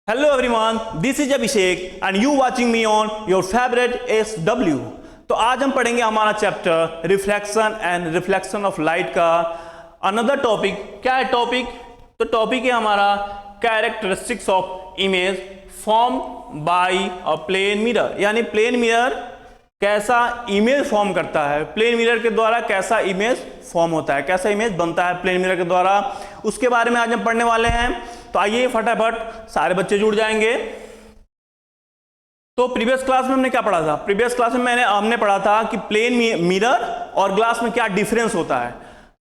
Hello everyone, this is Abhishek and you watching me on your favorite SW। तो आज हम पढ़ेंगे हमारा chapter reflection and reflection of light का another topic. क्या है टॉपिक? तो टॉपिक है हमारा characteristics of image form by a plane mirror, यानी प्लेन मिरर कैसा इमेज फॉर्म करता है, प्लेन मिरर के द्वारा कैसा इमेज फॉर्म होता है, कैसा इमेज बनता है प्लेन मिरर के द्वारा, उसके बारे में आज हम पढ़ने वाले हैं। तो आइए फटाफट सारे बच्चे जुड़ जाएंगे। तो प्रीवियस क्लास में हमने क्या पढ़ा था? प्रीवियस क्लास में हमने पढ़ा था कि प्लेन मिरर और ग्लास में क्या डिफरेंस होता है।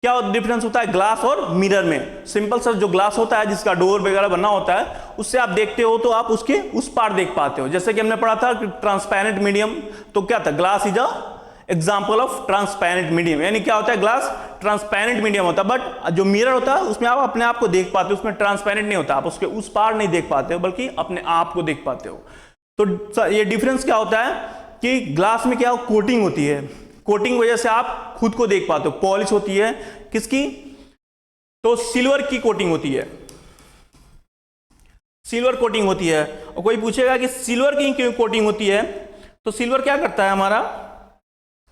क्या डिफरेंस होता है ग्लास और मिरर में? सिंपल सा जो ग्लास होता है जिसका डोर वगैरह बना होता है, उससे आप देखते हो तो आप उसके उस पार देख पाते हो। जैसे कि हमने पढ़ा था कि ट्रांसपेरेंट मीडियम, तो क्या था? Glass is a example of transparent medium, यानी क्या होता है? ग्लास ट्रांसपेरेंट मीडियम होता है, बट जो मिरर होता है उसमें आप अपने आप को देख पाते हो, उसमें ट्रांसपेरेंट नहीं होता, आप उसके उस पार नहीं देख पाते हो बल्कि अपने आप को देख पाते हो। तो ये डिफरेंस क्या होता है कि ग्लास में क्या कोटिंग होती है, कोटिंग वजह से आप खुद को देख पाते हो, पॉलिश होती है किसकी? तो सिल्वर की कोटिंग होती है, सिल्वर कोटिंग होती है। और कोई पूछेगा कि सिल्वर की क्यों कोटिंग होती है, तो सिल्वर क्या करता है हमारा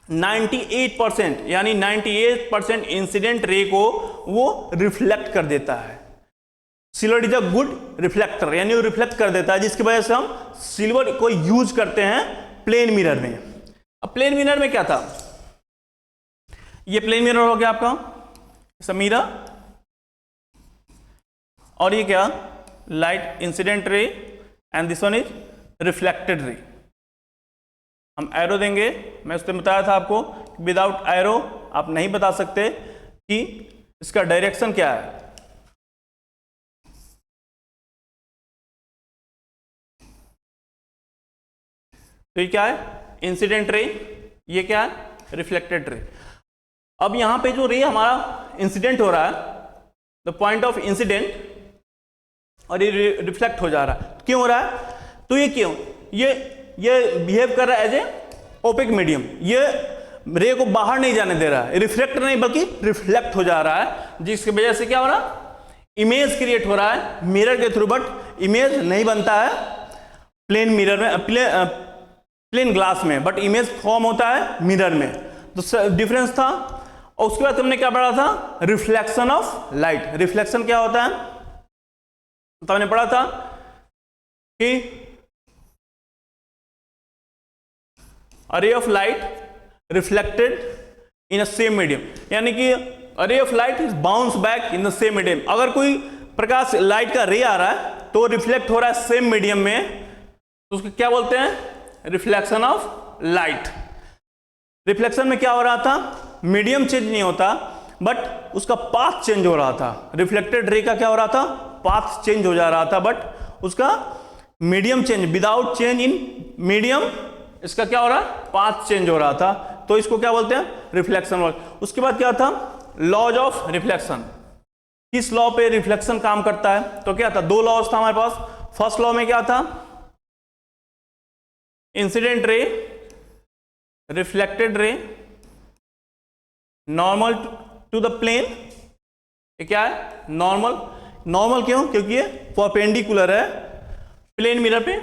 98% यानी 98% इंसिडेंट रे को वो रिफ्लेक्ट कर देता है। Silver is a good reflector, यानी वो रिफ्लेक्ट कर देता है, जिसकी वजह से हम सिल्वर को यूज करते हैं प्लेन मिरर में। अब प्लेन मिरर में क्या था? ये प्लेन मिरर हो गया आपका मिरर, और ये क्या? Light incident ray and this one is reflected ray. हम एरो देंगे, मैं उसने बताया था आपको विदाउट एरो आप नहीं बता सकते कि इसका डायरेक्शन क्या है। तो ये क्या है? इंसिडेंट रे, ये क्या है? Reflected ray. अब यहां पे जो रे हमारा इंसिडेंट हो रहा है, द पॉइंट ऑफ इंसिडेंट, और ये रिफ्लेक्ट हो जा रहा है, क्यों हो रहा है? तो ये क्यों? ये बिहेव कर रहा है एज ए ओपेक मीडियम, ये रे को बाहर नहीं जाने दे रहा है, रिफ्लेक्ट नहीं बल्कि रिफ्लेक्ट हो जा रहा है, जिसकी वजह से क्या हो रहा है? इमेज क्रिएट हो रहा है मिरर के थ्रू, बट इमेज नहीं बनता है प्लेन मिरर में, प्लेन ग्लास में, बट इमेज फॉर्म होता है मिरर में। तो डिफरेंस था। और उसके बाद हमने क्या पढ़ा था? Reflection of light. रिफ्लेक्शन क्या होता है? तो हमने पढ़ा था कि a ray of light reflected in a same medium, यानी कि a ray of light is bounce back in the same medium। अगर कोई प्रकाश लाइट का रे आ रहा है तो रिफ्लेक्ट हो रहा है सेम मीडियम में, तो उसको क्या बोलते हैं? Reflection of light. रिफ्लेक्शन में क्या हो रहा था? मीडियम चेंज नहीं होता, बट उसका पाथ चेंज हो रहा था। रिफ्लेक्टेड रे का क्या हो रहा था? पाथ चेंज हो जा रहा था, बट उसका medium change, without change in medium, इसका क्या हो रहा है? पाथ चेंज हो रहा था। तो इसको क्या बोलते हैं? रिफ्लेक्शन। उसके बाद क्या था? Laws of reflection. किस लॉ पे रिफ्लेक्शन काम करता है? तो क्या था? दो लॉज था हमारे पास। फर्स्ट लॉ में क्या था? इंसिडेंट रे, रिफ्लेक्टेड रे, नॉर्मल टू द प्लेन। ये क्या है? नॉर्मल। नॉर्मल क्यों? क्योंकि ये परपेंडिकुलर है प्लेन मिरर पे,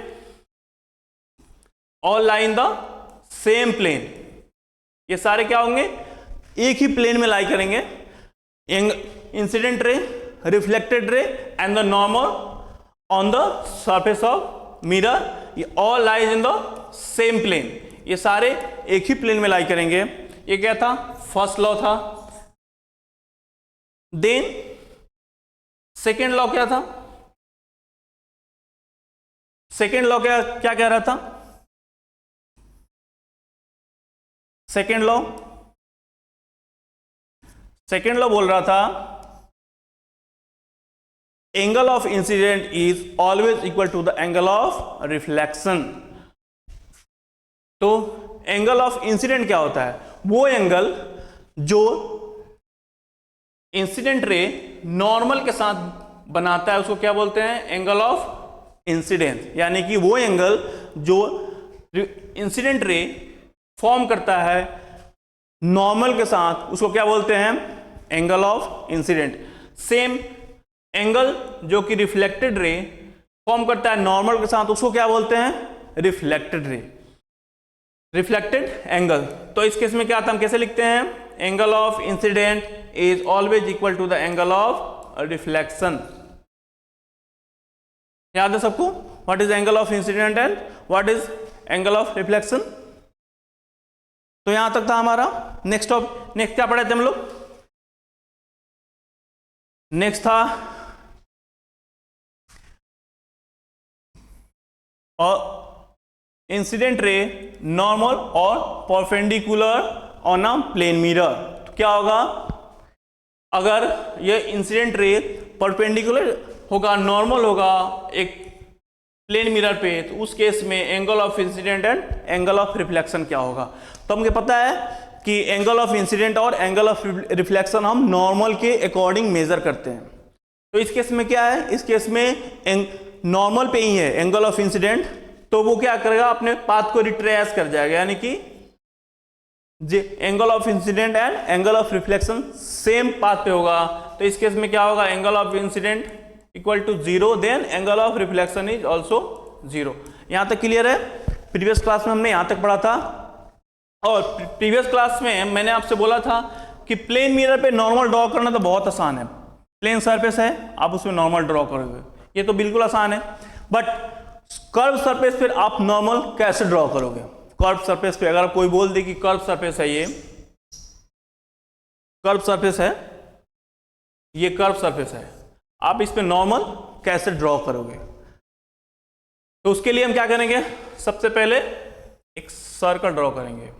all lie in the same plane. ये सारे क्या होंगे? एक ही प्लेन में लाई करेंगे। Incident ray, reflected ray and the normal on the surface of mirror, ये all lies in the same plane. ये सारे एक ही प्लेन में लाई करेंगे। ये क्या था? फर्स्ट लॉ था। देन सेकेंड लॉ क्या था? सेकेंड लॉ क्या कह रहा था? सेकेंड लॉ बोल रहा था angle of incidence is always equal to the angle of reflection. तो एंगल ऑफ इंसिडेंट क्या होता है? वो एंगल जो इंसिडेंट रे नॉर्मल के साथ बनाता है उसको क्या बोलते हैं? Angle of incidence. यानी कि वो एंगल जो इंसिडेंट रे फॉर्म करता है नॉर्मल के साथ, उसको क्या बोलते हैं? Angle of incident. Same angle जो कि रिफ्लेक्टेड रे फॉर्म करता है नॉर्मल के साथ, उसको क्या बोलते हैं? Reflected ray, reflected angle. तो इस केस में क्या आता, हम कैसे लिखते हैं? Angle of incidence is always equal to the angle of reflection. याद है सबको? What is angle of incidence and what is angle of reflection? तो यहां तक था हमारा। नेक्स्ट क्या पढ़े थे हम लोग? नेक्स्ट था और इंसिडेंट रे नॉर्मल और perpendicular on a plane mirror. तो क्या होगा अगर ये इंसिडेंट रे परपेंडिकुलर होगा, नॉर्मल होगा एक प्लेन मिरर पे, तो उस केस में angle of incidence and angle of reflection क्या होगा? तो हमको पता है कि एंगल ऑफ इंसिडेंट और एंगल ऑफ रिफ्लेक्शन हम नॉर्मल के अकॉर्डिंग मेजर करते हैं। तो इस केस में क्या है? इस केस में नॉर्मल पे ही है एंगल ऑफ इंसिडेंट, तो वो क्या करेगा? अपने पाथ को रिट्रेस कर जाएगा, यानी कि angle of incidence and angle of reflection same path पे होगा। तो इस केस में क्या होगा? Angle of incidence equal to 0, then angle of reflection is also 0। यहां तक क्लियर है? प्रीवियस क्लास में हमने यहां तक पढ़ा था, और प्रीवियस क्लास में मैंने आपसे बोला था कि प्लेन मिरर पे नॉर्मल ड्रॉ करना तो बहुत आसान है। प्लेन सरफेस है, आप उसमें नॉर्मल ड्रॉ करोगे, ये तो बिल्कुल आसान है। बट कर्व सरफेस पर आप नॉर्मल कैसे ड्रॉ करोगे? कर्व सरफेस पे अगर कोई बोल दे कि कर्व सरफेस है, ये कर्व सरफेस है, ये कर्व सरफेस है, आप इस पे नॉर्मल कैसे ड्रॉ करोगे? तो उसके लिए हम क्या करेंगे? सबसे पहले एक सर्कल ड्रॉ करेंगे,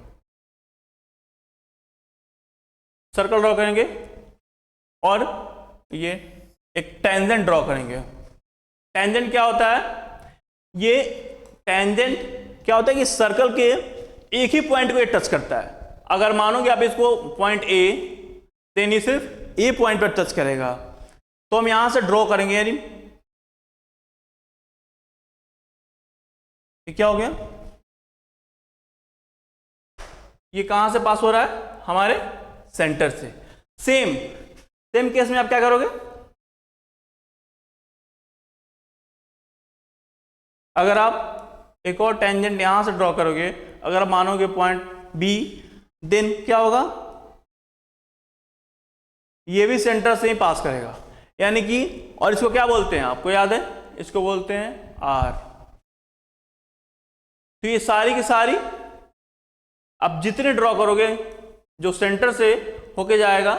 सर्कल ड्रॉ करेंगे, और ये एक टेंजेंट ड्रॉ करेंगे। टेंजेंट क्या होता है? ये टेंजेंट क्या होता है कि सर्कल के एक ही पॉइंट को ये टच करता है। अगर मानोगे आप इसको पॉइंट ए, देन ये सिर्फ ए पॉइंट पर टच करेगा। तो हम यहां से ड्रॉ करेंगे, यानी ये क्या हो गया? ये कहां से पास हो रहा है? हमारे सेंटर से। सेम केस में आप क्या करोगे? अगर आप एक और टेंजेंट यहां से ड्रॉ करोगे, अगर आप मानोगे पॉइंट बी, देन क्या होगा? ये भी सेंटर से ही पास करेगा, यानी कि, और इसको क्या बोलते हैं? आपको याद है? इसको बोलते हैं आर। तो ये सारी की सारी आप जितने ड्रॉ करोगे जो सेंटर से होके जाएगा,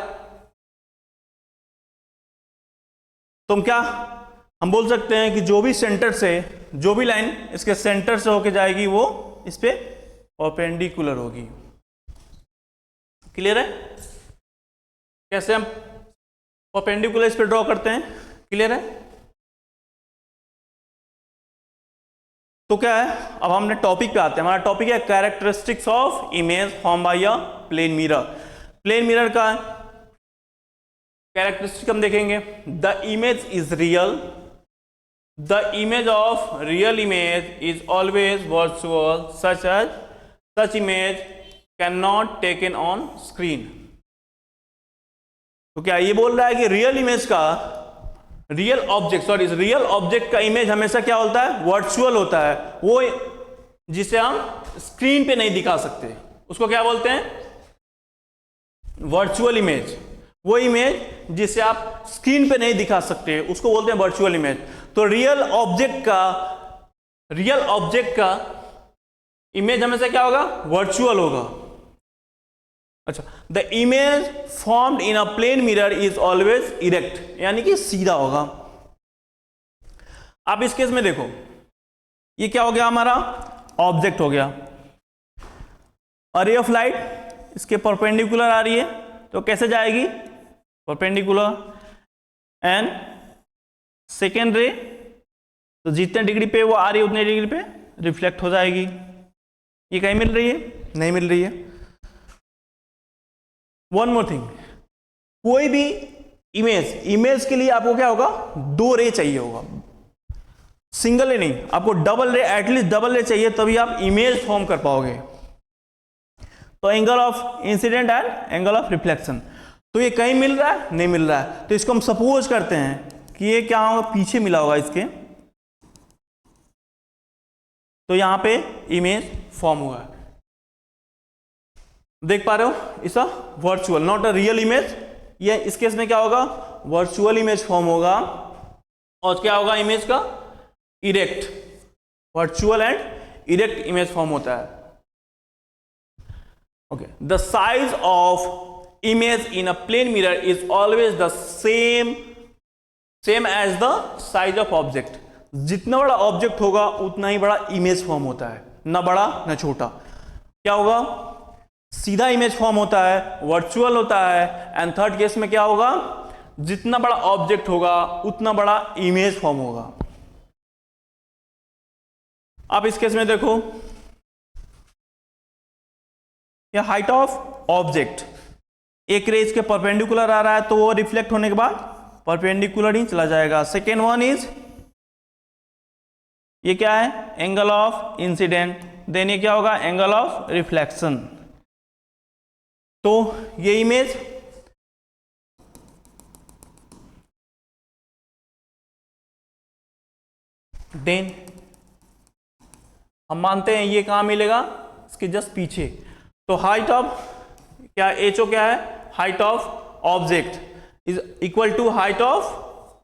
तो हम बोल सकते हैं कि जो भी सेंटर से, जो भी लाइन इसके सेंटर से होके जाएगी वो इस पे परपेंडिकुलर होगी। क्लियर है? कैसे हम परपेंडिकुलर इस पे ड्रॉ करते हैं? क्लियर है? तो क्या है, अब हमने टॉपिक पे आते हैं। हमारा टॉपिक है characteristics of image form by a plane mirror. Plane mirror का कैरेक्टरिस्टिक हम देखेंगे। The image is real, the image of real image is always virtual, such image can not taken on screen. तो क्या ये बोल रहा है कि रियल इमेज का, रियल ऑब्जेक्ट का इमेज हमेशा क्या होता है? वर्चुअल होता है, वो जिसे हम स्क्रीन पे नहीं दिखा सकते, उसको क्या बोलते हैं? Virtual image. वो इमेज जिसे आप स्क्रीन पे नहीं दिखा सकते उसको बोलते हैं वर्चुअल इमेज। तो रियल ऑब्जेक्ट का इमेज हमेशा क्या होगा? वर्चुअल होगा। अच्छा, the image formed in a plane mirror is always erect, यानी कि सीधा होगा। आप इस केस में देखो, ये क्या हो गया? हमारा ऑब्जेक्ट हो गया। अ रे ऑफ लाइट इसके परपेंडिकुलर आ रही है, तो कैसे जाएगी? परपेंडिकुलर। एंड सेकेंड रे, तो जितने डिग्री पे वो आ रही है उतने डिग्री पे रिफ्लेक्ट हो जाएगी। ये कहीं मिल रही है? नहीं मिल रही है। वन मोर थिंग, कोई भी इमेज के लिए आपको क्या होगा? दो रे चाहिए होगा, सिंगल रे नहीं, आपको डबल रे, एटलीस्ट डबल रे चाहिए, तभी आप इमेज फॉर्म कर पाओगे। तो angle of incidence and angle of reflection, तो ये कहीं मिल रहा है? नहीं मिल रहा है। तो इसको हम सपोज करते हैं कि ये क्या होगा? पीछे मिला होगा इसके, तो यहां पे इमेज फॉर्म हुआ है। देख पा रहे हो, इस virtual not a real image. ये इस केस में क्या होगा, वर्चुअल इमेज फॉर्म होगा। और क्या होगा इमेज का, erect, virtual and erect image form होता है। Okay, the size of image in a plane mirror is always the same as the size of object. जितना बड़ा ऑब्जेक्ट होगा उतना ही बड़ा इमेज फॉर्म होता है, ना बड़ा ना छोटा। क्या होगा, सीधा इमेज फॉर्म होता है, वर्चुअल होता है। एंड थर्ड केस में क्या होगा, जितना बड़ा ऑब्जेक्ट होगा उतना बड़ा इमेज फॉर्म होगा। आप इस केस में देखो, या हाइट ऑफ ऑब्जेक्ट, एक रे इसके परपेंडिकुलर आ रहा है तो वो रिफ्लेक्ट होने के बाद परपेंडिकुलर ही चला जाएगा। सेकेंड वन इज, ये क्या है, एंगल ऑफ इंसिडेंट। देन ये क्या होगा, एंगल ऑफ रिफ्लेक्शन। तो ये इमेज देन हम मानते हैं ये कहां मिलेगा, इसके जस्ट पीछे। तो हाइट ऑफ क्या, एचओ क्या है, height of object is equal to height of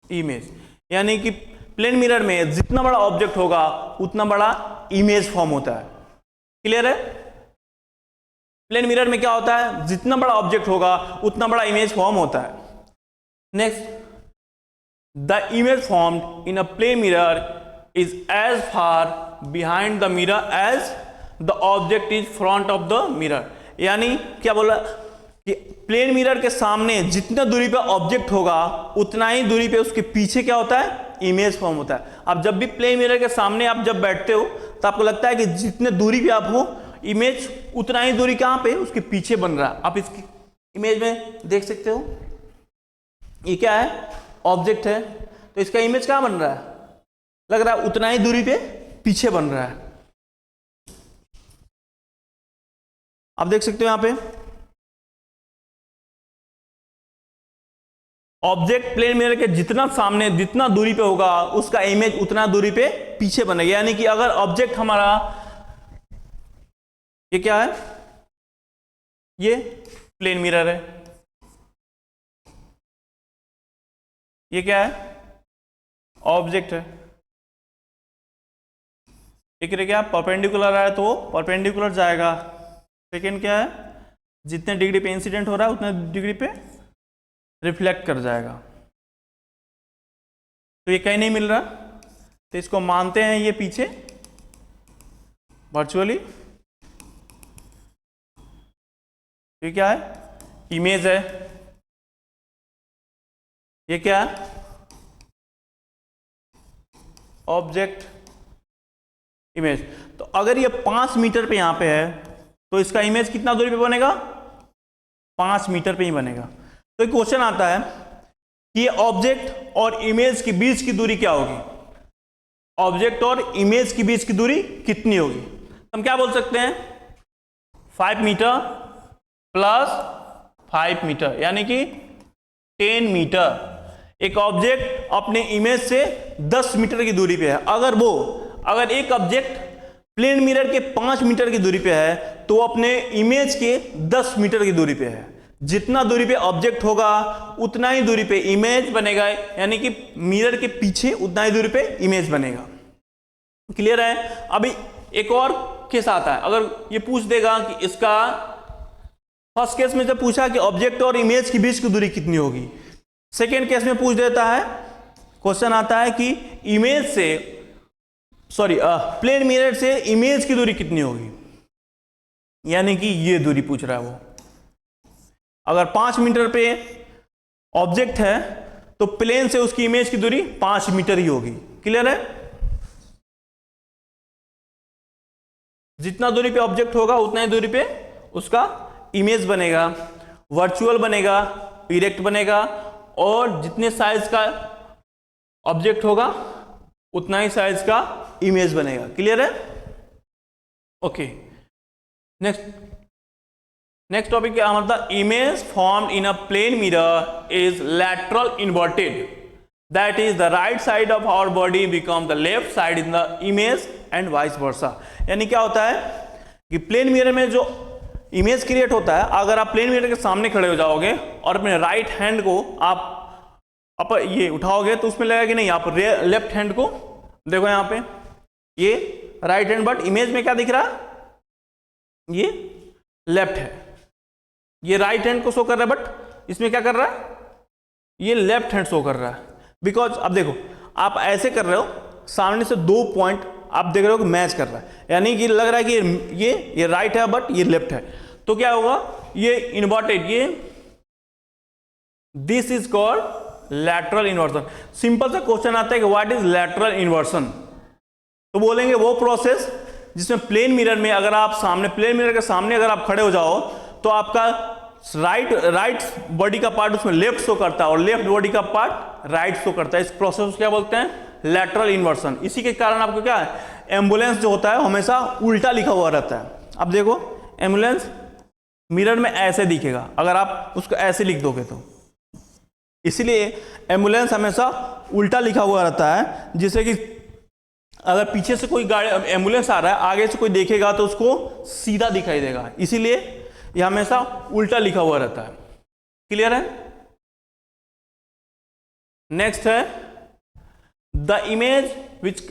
image. यानी कि प्लेन मिरर में जितना बड़ा ऑब्जेक्ट होगा उतना बड़ा इमेज फॉर्म होता है। क्लियर है, प्लेन मिरर में क्या होता है, जितना बड़ा ऑब्जेक्ट होगा उतना बड़ा इमेज फॉर्म होता है। Next, the image formed in a plane mirror is as far behind the mirror as the object is front of the mirror. यानी क्या बोला कि प्लेन मिरर के सामने जितना दूरी पे ऑब्जेक्ट होगा उतना ही दूरी पे उसके पीछे क्या होता है, इमेज फॉर्म होता है। अब जब भी प्लेन मिरर के सामने आप जब बैठते हो तो आपको लगता है कि जितने दूरी पे आप हो, इमेज उतना ही दूरी कहां पे, उसके पीछे बन रहा है। आप इसकी इमेज में देख सकते हो, ये क्या है, ऑब्जेक्ट है, तो इसका इमेज कहां बन रहा है, लग रहा है उतना ही दूरी पे पीछे बन रहा है। आप देख सकते हो यहां पे ऑब्जेक्ट प्लेन मिरर के जितना सामने जितना दूरी पे होगा उसका इमेज उतना दूरी पे पीछे बनेगा। यानी कि अगर ऑब्जेक्ट हमारा ये क्या है, ये प्लेन मिरर है, ये क्या है, ऑब्जेक्ट है। एक रे क्या परपेंडिकुलर है तो परपेंडिकुलर जाएगा। सेकेंड क्या है, जितने डिग्री पे इंसिडेंट हो रहा है उतने डिग्री पे रिफ्लेक्ट कर जाएगा। तो ये कहीं नहीं मिल रहा, तो इसको मानते हैं ये पीछे वर्चुअली। ये क्या है, इमेज है। ये क्या है, ऑब्जेक्ट, इमेज। तो अगर ये 5 मीटर पे यहां पे है तो इसका इमेज कितना दूरी पे बनेगा, 5 मीटर पे ही बनेगा। तो एक क्वेश्चन आता है कि ये ऑब्जेक्ट और इमेज के बीच की दूरी क्या होगी, ऑब्जेक्ट और इमेज के बीच की दूरी कितनी होगी। हम क्या बोल सकते हैं, 5 मीटर प्लस 5 मीटर यानी कि 10 मीटर। एक ऑब्जेक्ट अपने इमेज से 10 मीटर की दूरी पे है। अगर एक ऑब्जेक्ट प्लेन मिरर के 5 मीटर की दूरी पे है तो अपने इमेज के 10 मीटर की दूरी पे है। जितना दूरी पे ऑब्जेक्ट होगा उतना ही दूरी पे इमेज बनेगा, यानी कि मिरर के पीछे उतना ही दूरी पे इमेज बनेगा। क्लियर है। अभी एक और केस आता है, अगर ये पूछ देगा कि इसका फर्स्ट केस में जब पूछा कि ऑब्जेक्ट और इमेज के बीच की दूरी कितनी होगी, सेकेंड केस में पूछ देता है, क्वेश्चन आता है कि इमेज से प्लेन मिरर से इमेज की दूरी कितनी होगी, यानी कि ये दूरी पूछ रहा है वो। अगर 5 मीटर पे ऑब्जेक्ट है तो प्लेन से उसकी इमेज की दूरी 5 मीटर ही होगी। क्लियर है। जितना दूरी पे ऑब्जेक्ट होगा उतना ही दूरी पे उसका इमेज बनेगा, वर्चुअल बनेगा, इरेक्ट बनेगा, और जितने साइज का ऑब्जेक्ट होगा उतना ही साइज का इमेज बनेगा। क्लियर है। ओके, नेक्स्ट टॉपिक क्या मतलब, image formed in a plane mirror is lateral inverted. That is the right side of our body become the left side in the image and vice versa. यानी क्या होता है कि plane mirror में जो image create होता है, अगर आप प्लेन मिरर के सामने खड़े हो जाओगे और अपने राइट हैंड को आप ये उठाओगे तो उसमें लगेगा कि नहीं, आप लेफ्ट हैंड को देखो यहां पे ये राइट हैंड, बट इमेज में क्या दिख रहा है, ये लेफ्ट है, ये राइट हैंड को शो कर रहा है, बट इसमें क्या कर रहा है, ये लेफ्ट हैंड शो कर रहा है। बिकॉज अब देखो आप ऐसे कर रहे हो, सामने से दो पॉइंट आप देख रहे हो कि मैच कर रहा है, यानी कि लग रहा है कि ये राइट है बट ये लेफ्ट है, तो क्या होगा, ये इन्वर्टेड, ये this is called lateral inversion. Simple सा क्वेश्चन आता है कि व्हाट इज लैटरल इन्वर्सन, तो बोलेंगे वो प्रोसेस जिसमें प्लेन मिरर में अगर आप सामने, प्लेन मिरर के सामने अगर आप खड़े हो जाओ तो आपका राइट बॉडी का पार्ट उसमें लेफ्ट शो करता है और लेफ्ट बॉडी का पार्ट राइट शो करता है। इस प्रोसेस को क्या बोलते हैं, लैटरल इन्वर्सन। इसी के कारण आपको क्या है, एम्बुलेंस जो होता है हमेशा उल्टा लिखा हुआ रहता है। अब देखो एम्बुलेंस मिरर में ऐसे दिखेगा अगर आप उसको ऐसे लिख दोगे तो, इसीलिए एम्बुलेंस हमेशा उल्टा लिखा हुआ रहता है, जिससे कि अगर पीछे से कोई गाड़ी एम्बुलेंस आ रहा है, आगे से कोई देखेगा तो उसको सीधा दिखाई देगा, इसीलिए यह हमेशा उल्टा लिखा हुआ रहता है। क्लियर है। नेक्स्ट है the image which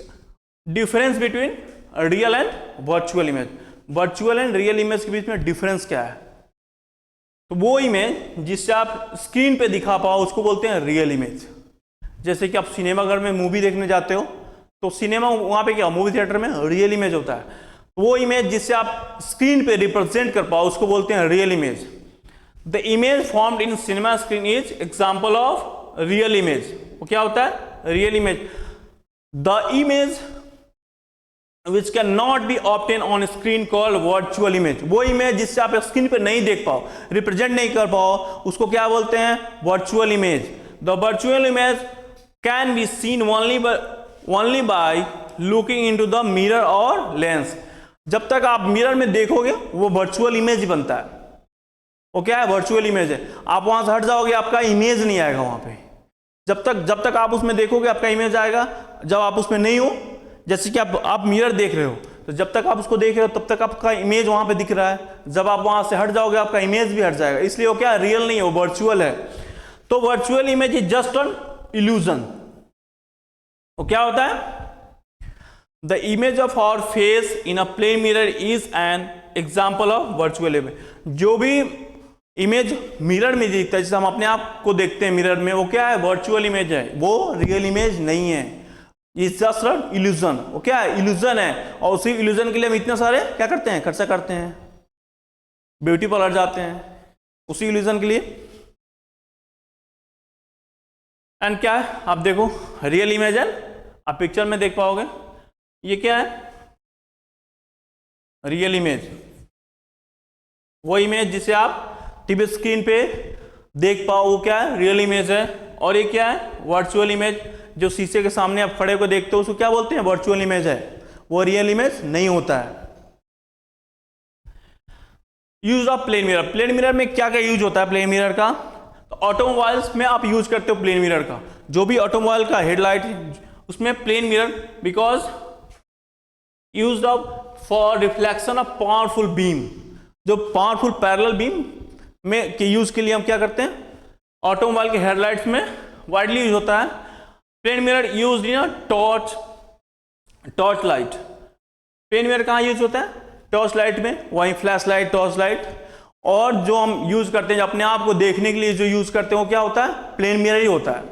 difference between real and virtual image. Virtual and real image के बीच में डिफरेंस क्या है, तो वो इमेज जिससे आप स्क्रीन पे दिखा पाओ उसको बोलते हैं रियल इमेज। जैसे कि आप सिनेमा घर में मूवी देखने जाते हो तो सिनेमा वहां पे क्या, मूवी थिएटर में रियल इमेज होता है, वो इमेज जिससे आप स्क्रीन पे रिप्रेजेंट कर पाओ उसको बोलते हैं real image. The image formed in cinema screen is example of real image. वो क्या होता है, real image. The image which can not be obtain on screen called virtual image. वो इमेज जिससे आप स्क्रीन पे नहीं देख पाओ, रिप्रेजेंट नहीं कर पाओ, उसको क्या बोलते हैं, virtual image. The virtual image can be seen only by looking into the mirror और लेंस। जब तक आप मिरर में देखोगे वो वर्चुअल इमेज ही बनता है, वो क्या है, वर्चुअल इमेज है। आप वहां से हट जाओगे आपका इमेज नहीं आएगा वहां पे। जब तक आप उसमें देखोगे आपका इमेज आएगा, जब आप उसमें नहीं हो, जैसे कि आप मिरर देख रहे हो तो जब तक आप उसको देख रहे हो तब तक आपका इमेज वहां पे दिख रहा है, जब आप वहां से हट जाओगे आपका इमेज भी हट जाएगा, इसलिए वो क्या, रियल नहीं है, वो वर्चुअल है। तो virtual image is just an illusion. वो क्या होता है, the image of our face in a plane mirror is an example of virtual image. जो भी इमेज मिरर में दिखता है, जैसे हम अपने आप को देखते हैं मिरर में, वो क्या है, वर्चुअल इमेज है, वो रियल इमेज नहीं है, इट्स जस्ट एन इल्यूजन। वो क्या है, इल्यूजन है। और उसी इल्यूजन के लिए हम इतने सारे क्या करते हैं, खर्चा करते हैं, ब्यूटी पार्लर जाते हैं उसी इल्यूजन के लिए। एंड क्या है, आप देखो रियल इमेज है, आप पिक्चर में देख पाओगे, ये क्या है, रियल इमेज। वो इमेज जिसे आप टीवी स्क्रीन पे देख पाओ वो क्या है, रियल इमेज है। और ये क्या है, वर्चुअल इमेज, जो शीशे के सामने आप खड़े होकर देखते हो उसको क्या बोलते हैं, वर्चुअल इमेज है, वो रियल इमेज नहीं होता है। Use of plane mirror. Plane mirror में क्या क्या यूज होता है प्लेन मिरर का, तो ऑटोमोबाइल्स में आप यूज करते हो प्लेन मिरर का। जो भी ऑटोमोबाइल का हेडलाइट उसमें plane mirror, because used of for reflection of powerful beam. जो पावरफुल पैरेलल बीम में के यूज के लिए हम क्या करते हैं, ऑटोमोबाइल के हेडलाइट्स में वाइडली यूज होता है। Plane mirror used in torch light. Plane mirror कहाँ यूज होता है, टॉर्च लाइट में, वहीं फ्लैश लाइट, टॉर्च लाइट। और जो हम यूज करते हैं अपने आप को देखने के लिए जो यूज करते हैं वो क्या होता है, प्लेन मिरर ही होता है।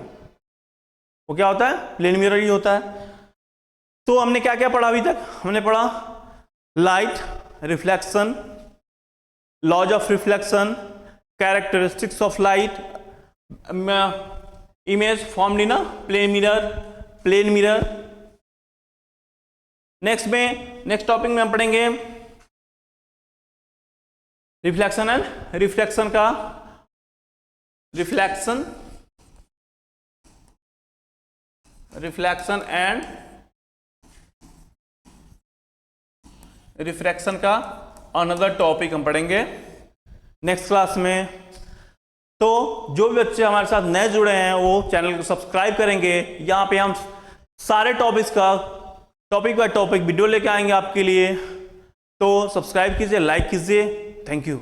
वो क्या होता है, प्लेन मिरर ही होता है। तो हमने क्या क्या पढ़ा अभी तक, हमने पढ़ा light, reflection, laws of reflection, characteristics of light, image formed in a plane mirror. Next topic में हम पढ़ेंगे reflection and reflection and refraction का अनदर टॉपिक हम पढ़ेंगे नेक्स्ट क्लास में। तो जो भी बच्चे हमारे साथ नए जुड़े हैं वो चैनल को सब्सक्राइब करेंगे। यहाँ पे हम सारे टॉपिक्स का टॉपिक बाय टॉपिक वीडियो लेके आएंगे आपके लिए। तो सब्सक्राइब कीजिए, लाइक कीजिए। Thank you.